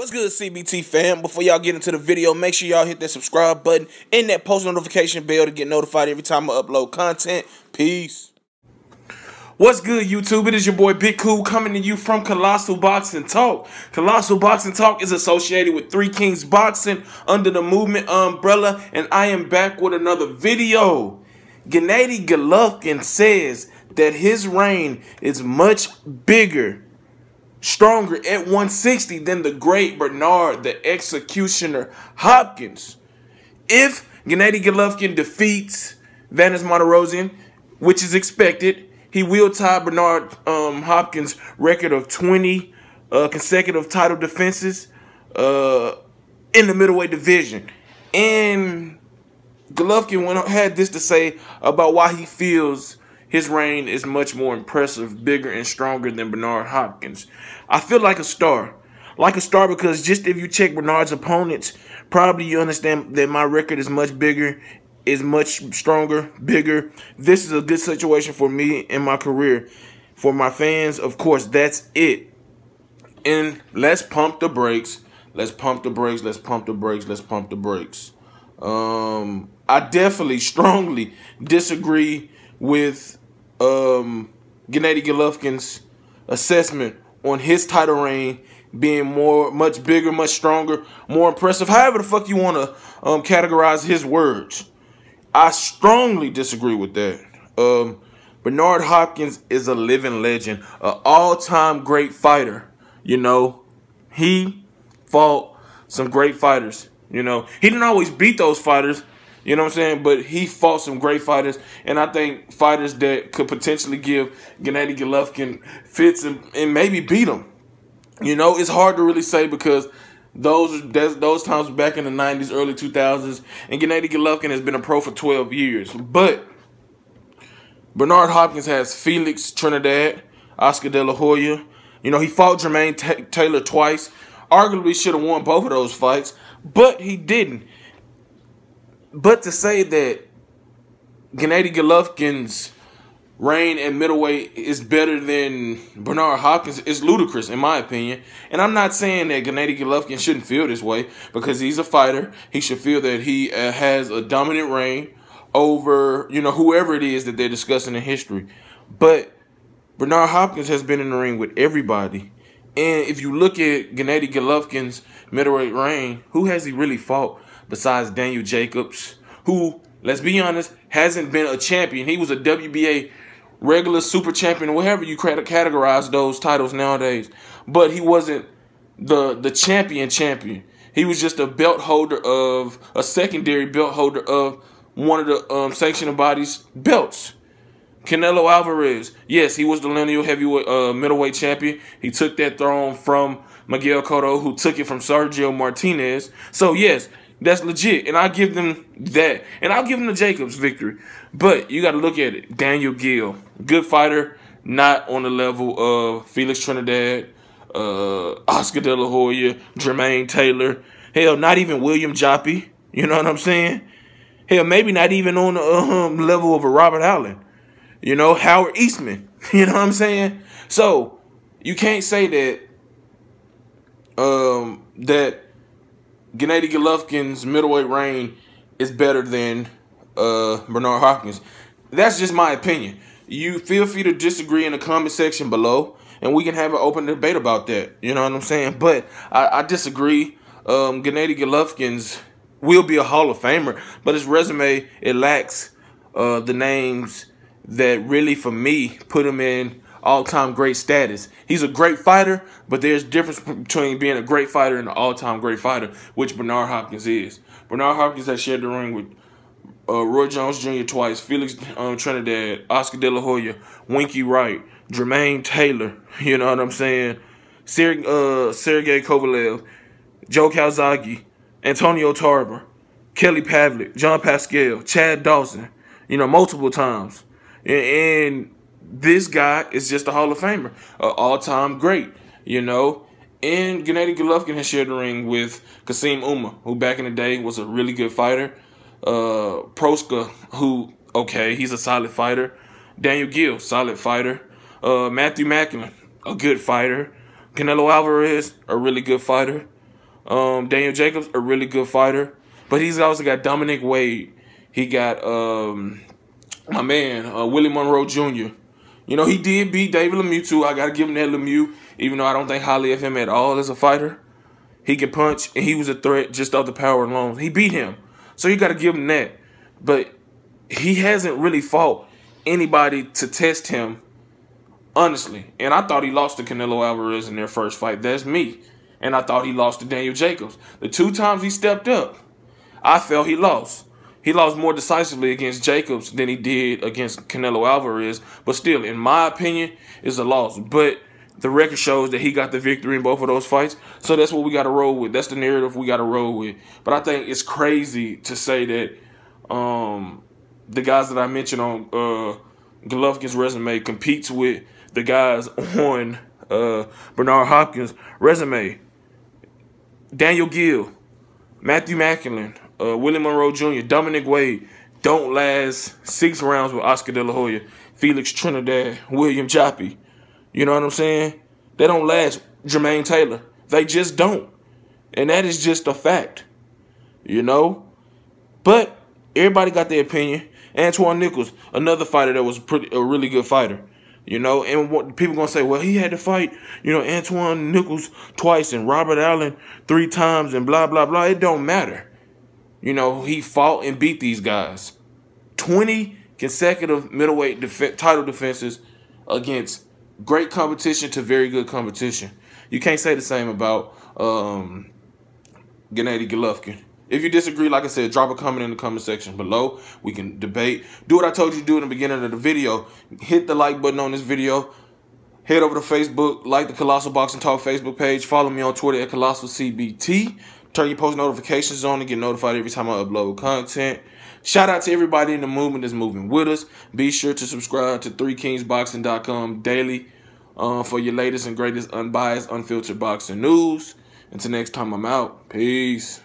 What's good, CBT fam? Before y'all get into the video, make sure y'all hit that subscribe button and that post notification bell to get notified every time I upload content. Peace. What's good, YouTube? It is your boy Big Cool coming to you from Colossal Boxing Talk. Colossal Boxing Talk is associated with Three Kings Boxing under the Movement umbrella, and I am back with another video. Gennady Golovkin says that his reign is much bigger, stronger at 160 than the great Bernard the Executioner Hopkins. If Gennady Golovkin defeats Vanes Martirosyan, which is expected, he will tie Bernard Hopkins' record of 20 consecutive title defenses in the middleweight division. And Golovkin had this to say about why he feels his reign is much more impressive, bigger, and stronger than Bernard Hopkins. I feel like a star. Like a star because just if you check Bernard's opponents, probably you understand that my record is much bigger, is much stronger, bigger. This is a good situation for me in my career. For my fans, of course, that's it. And let's pump the brakes. Let's pump the brakes. Let's pump the brakes. Let's pump the brakes. I definitely, strongly disagree with Gennady Golovkin's assessment on his title reign being much bigger, much stronger, more impressive. However the fuck you want to categorize his words. I strongly disagree with that. Bernard Hopkins is a living legend, an all-time great fighter. You know, he fought some great fighters. You know, he didn't always beat those fighters. You know what I'm saying? But he fought some great fighters, and I think fighters that could potentially give Gennady Golovkin fits and maybe beat him. You know, it's hard to really say because those times back in the 90s, early 2000s, and Gennady Golovkin has been a pro for 12 years. But Bernard Hopkins has Felix Trinidad, Oscar De La Hoya. You know, he fought Jermaine Taylor twice. Arguably should have won both of those fights, but he didn't. But to say that Gennady Golovkin's reign at middleweight is better than Bernard Hopkins is ludicrous, in my opinion. And I'm not saying that Gennady Golovkin shouldn't feel this way because he's a fighter. He should feel that he has a dominant reign over, you know, whoever it is that they're discussing in history. But Bernard Hopkins has been in the ring with everybody. And if you look at Gennady Golovkin's middleweight reign, who has he really fought besides Daniel Jacobs, who, let's be honest, hasn't been a champion? He was a WBA regular super champion, whatever you categorize those titles nowadays. But he wasn't the champion. He was just a belt holder of, a secondary belt holder of one of the sanctioning body's belts. Canelo Alvarez, yes, he was the lineal heavyweight middleweight champion. He took that throne from Miguel Cotto, who took it from Sergio Martinez. So, yes, that's legit, and I'll give them that. And I'll give them the Jacobs victory. But you got to look at it. Daniel Gill, good fighter, not on the level of Felix Trinidad, Oscar De La Hoya, Jermaine Taylor. Hell, not even William Joppy. You know what I'm saying? Hell, maybe not even on the level of a Robert Allen. You know, Howard Eastman. You know what I'm saying? So, you can't say that that Gennady Golovkin's middleweight reign is better than Bernard Hopkins. That's just my opinion. You feel free to disagree in the comment section below, and we can have an open debate about that. You know what I'm saying? But I disagree. Gennady Golovkin's will be a Hall of Famer, but his resume, it lacks the names that really, for me, put him in all-time great status. He's a great fighter, but there's a difference between being a great fighter and an all-time great fighter, which Bernard Hopkins is. Bernard Hopkins has shared the ring with Roy Jones Jr. twice, Felix Trinidad, Oscar De La Hoya, Winky Wright, Jermaine Taylor, you know what I'm saying, Sergey Kovalev, Joe Calzaghe, Antonio Tarver, Kelly Pavlik, John Pascal, Chad Dawson, you know, multiple times. And this guy is just a Hall of Famer, an all-time great, you know. And Gennady Golovkin has shared the ring with Kasim Uma, who back in the day was a really good fighter. Proska, who, okay, he's a solid fighter. Daniel Gill, solid fighter. Matthew Macklin, a good fighter. Canelo Alvarez, a really good fighter. Daniel Jacobs, a really good fighter. But he's also got Dominic Wade. He got my man, Willie Monroe Jr. You know, he did beat David Lemieux too. I got to give him that. Lemieux, even though I don't think highly of him at all as a fighter. He can punch, and he was a threat just off the power alone. He beat him. So you got to give him that. But he hasn't really fought anybody to test him, honestly. And I thought he lost to Canelo Alvarez in their first fight. That's me. And I thought he lost to Daniel Jacobs. The 2 times he stepped up, I felt he lost. He lost more decisively against Jacobs than he did against Canelo Alvarez. But still, in my opinion, it's a loss. But the record shows that he got the victory in both of those fights. So that's what we got to roll with. That's the narrative we got to roll with. But I think it's crazy to say that the guys that I mentioned on Golovkin's resume competes with the guys on Bernard Hopkins' resume. Daniel Gill, Matthew Macklin, Willie Monroe Jr., Dominic Wade don't last 6 rounds with Oscar De La Hoya, Felix Trinidad, William Joppy. You know what I'm saying? They don't last. Jermaine Taylor. They just don't. And that is just a fact. You know? But everybody got their opinion. Antoine Nichols, another fighter that was a really good fighter. You know, and what people gonna say, well, he had to fight, you know, Antoine Nichols twice and Robert Allen 3 times and blah, blah, blah. It don't matter. You know, he fought and beat these guys. 20 consecutive middleweight title defenses against great competition to very good competition. You can't say the same about Gennady Golovkin. If you disagree, like I said, drop a comment in the comment section below. We can debate. Do what I told you to do in the beginning of the video. Hit the like button on this video. Head over to Facebook. Like the Colossal Boxing Talk Facebook page. Follow me on Twitter at ColossalCBT. Turn your post notifications on to get notified every time I upload content. Shout out to everybody in the movement that's moving with us. Be sure to subscribe to 3kingsboxing.com daily for your latest and greatest unbiased, unfiltered boxing news. Until next time, I'm out. Peace.